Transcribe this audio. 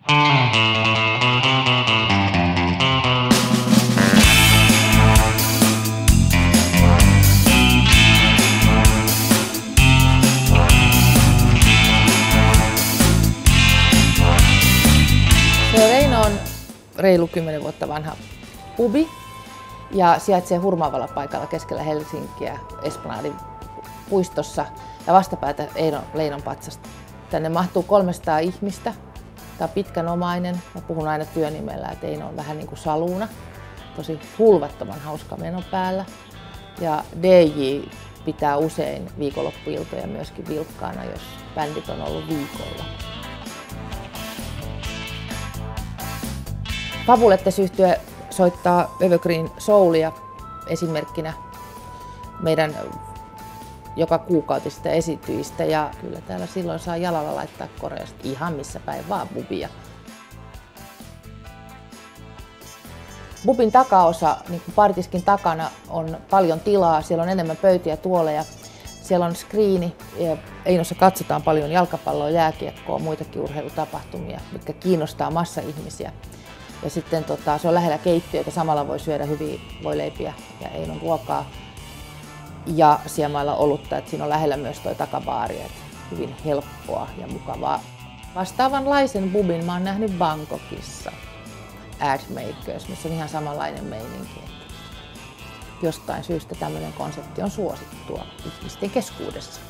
Reino on reilu 10 vuotta vanha pubi ja sijaitsee Hurmaavalla paikalla keskellä Helsinkiä Esplanadin puistossa ja vastapäätä Leinon patsasta. Tänne mahtuu 300 ihmistä. Tämä on pitkänomainen. Mä puhun aina työnimellä, että Eino on vähän niin kuin saluuna. Tosi hulvattoman hauska meno päällä. Ja DJ pitää usein viikonloppuiltoja myöskin vilkkaana, jos bändit on ollut viikolla. Fabulettes-yhtye soittaa Evergreen Soulia esimerkkinä meidän joka kuukautisista esityistä ja kyllä täällä silloin saa jalalla laittaa koreasta ihan missä päin vaan bubia. Bubin takaosa, niin kuin partiskin takana, on paljon tilaa, siellä on enemmän pöytiä, tuoleja, siellä on screeni. Einossa katsotaan paljon jalkapalloa, jääkiekkoa, muitakin urheilutapahtumia, mitkä kiinnostaa massa-ihmisiä. Ja sitten se on lähellä keittiöitä, samalla voi syödä hyviä voileipiä ja Einon ruokaa. Ja siemailla olutta, että siinä on lähellä myös tuo takabaari, että hyvin helppoa ja mukavaa. Vastaavanlaisen bubin mä oon nähnyt Bangkokissa, Admakers, missä on ihan samanlainen meininki. Jostain syystä tämmöinen konsepti on suosittua ihmisten keskuudessa.